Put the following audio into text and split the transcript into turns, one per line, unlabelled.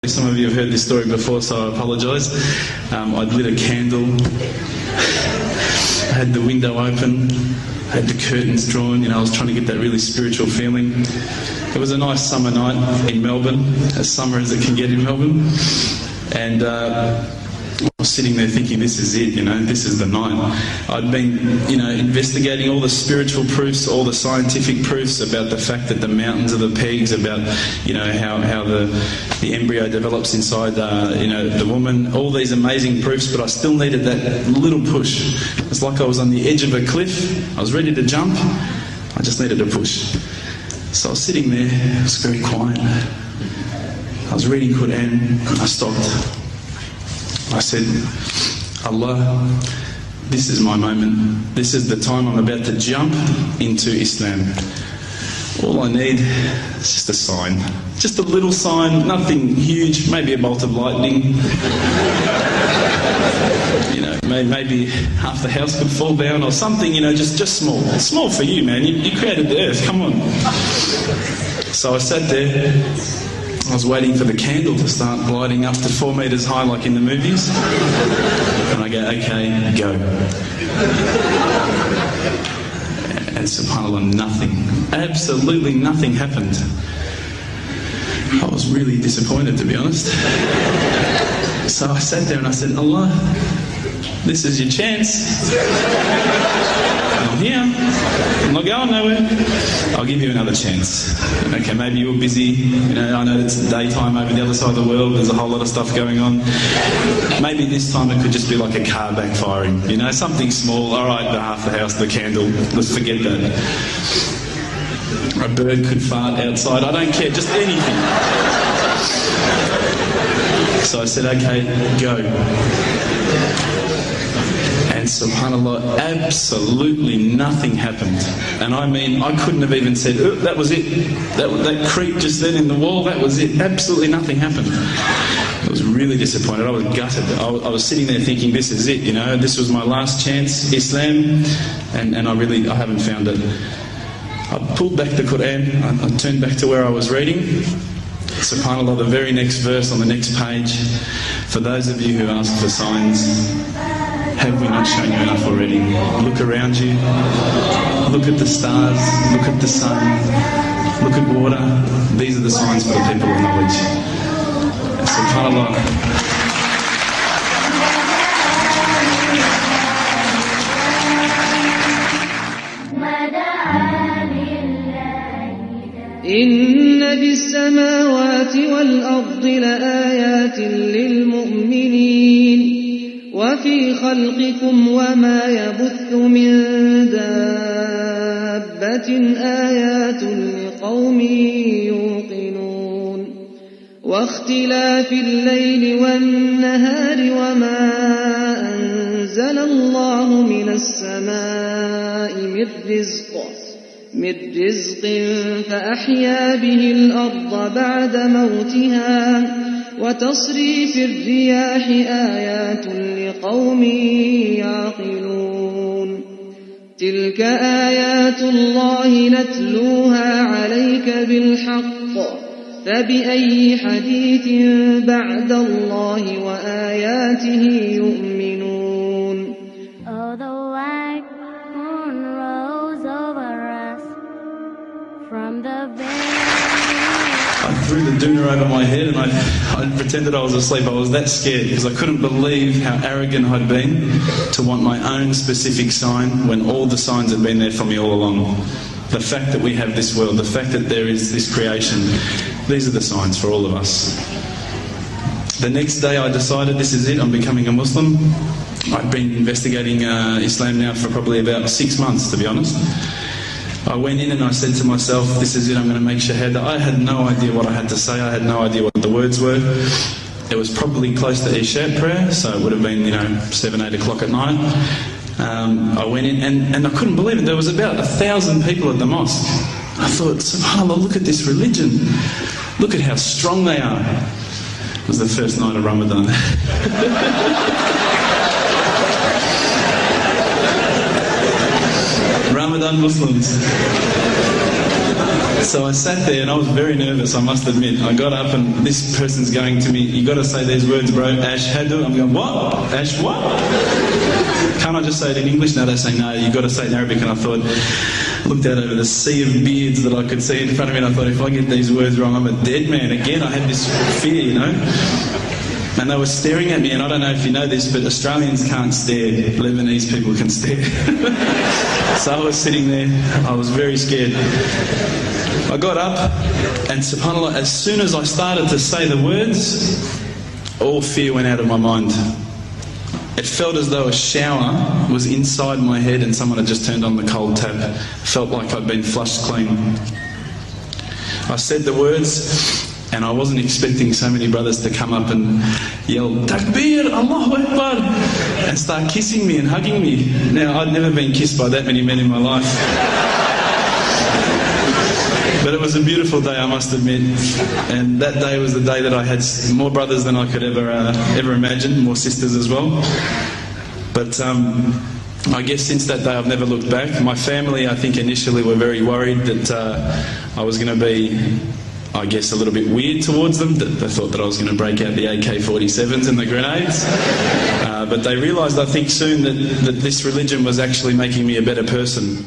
Some of you have heard this story before, so I apologise. I'd lit a candle, I had the window open, I had the curtains drawn, I was trying to get that really spiritual feeling. It was a nice summer night in Melbourne, as summer as it can get in Melbourne, and I was sitting there thinking, this is it, this is the night. I'd been, investigating all the spiritual proofs, all the scientific proofs about the fact that the mountains are the pegs, about, how the embryo develops inside, the woman, all these amazing proofs, but I still needed that little push. It's like I was on the edge of a cliff, I was ready to jump, I just needed a push. So I was sitting there, it was very quiet. I was reading Quran, I stopped. I said, Allah, this is my moment. This is the time I'm about to jump into Islam. All I need is just a sign. Just a little sign, nothing huge, maybe a bolt of lightning. Maybe half the house could fall down or something, just small. It's small for you, man. You created the earth, come on. So I sat there. I was waiting for the candle to start gliding up to 4 metres high like in the movies. And I go, okay, go. And subhanAllah, nothing. Absolutely nothing happened. I was really disappointed, to be honest. So I sat there and I said, Allah, this is your chance. I'm here. I'm not going nowhere. I'll give you another chance. Okay, maybe you're busy. I know it's daytime over the other side of the world. There's a whole lot of stuff going on. Maybe this time it could just be like a car backfiring. Something small. All right, half the house, the candle. Let's forget that. A bird could fart outside. I don't care. Just anything. So I said, okay, go. And subhanAllah, absolutely nothing happened. And I mean, I couldn't have even said, oh, that was it. That creep just then in the wall, that was it. Absolutely nothing happened. I was really disappointed. I was gutted. I was sitting there thinking, this is it, this was my last chance, Islam, and I haven't found it. I pulled back the Quran, I turned back to where I was reading. SubhanAllah, the very next verse on the next page, for those of you who ask for signs, have we not shown you enough already? Look around you, look at the stars, look at the sun, look at water. These are the signs for the people of knowledge. SubhanAllah.
إن في السماوات والأرض لآيات للمؤمنين وفي خلقكم وما يبث من دابة آيات لقوم يوقنون واختلاف الليل والنهار وما أنزل الله من السماء من رزق فأحيا به الأرض بعد موتها وتصريف الرياح آيات لقوم يعقلون تلك آيات الله نتلوها عليك بالحق فبأي حديث بعد الله وآياته يؤمنون.
Oh, the white moon rose over us from the
I threw the doona over my head and I pretended I was asleep. I was that scared because I couldn't believe how arrogant I'd been to want my own specific sign when all the signs had been there for me all along. The fact that we have this world, the fact that there is this creation, these are the signs for all of us. The next day I decided this is it, I'm becoming a Muslim. I'd been investigating Islam now for probably about 6 months, to be honest. I went in and I said to myself, this is it, I'm going to make shahada. I had no idea what I had to say, I had no idea what the words were. It was probably close to Isha prayer, so it would have been, 7, 8 o'clock at night. I went in and I couldn't believe it, there was about 1,000 people at the mosque. I thought, subhanAllah, look at this religion. Look at how strong they are. It was the first night of Ramadan. Ramadan Muslims. So I sat there and I was very nervous, I must admit. I got up and this person's going to me, you got to say these words, bro, ashhadu. I'm going, what? Ash what? Can't I just say it in English? No, they say, no, you got to say it in Arabic. And I thought, looked out over the sea of beards that I could see in front of me, and I thought, if I get these words wrong, I'm a dead man. Again, I had this fear, you know. And they were staring at me, and I don't know if you know this, but Australians can't stare. Lebanese people can stare. So I was sitting there, I was very scared. I got up, and subhanAllah, as soon as I started to say the words, all fear went out of my mind. It felt as though a shower was inside my head and someone had just turned on the cold tap. It felt like I'd been flushed clean. I said the words, and I wasn't expecting so many brothers to come up and yell, Takbir, Allahu Akbar, and start kissing me and hugging me. Now, I'd never been kissed by that many men in my life. But it was a beautiful day, I must admit. And that day was the day that I had more brothers than I could ever imagine, more sisters as well. But I guess since that day I've never looked back. My family, I think, initially were very worried that I was going to be, I guess, a little bit weird towards them. They thought that I was going to break out the AK-47s and the grenades. But they realised, I think, soon that this religion was actually making me a better person.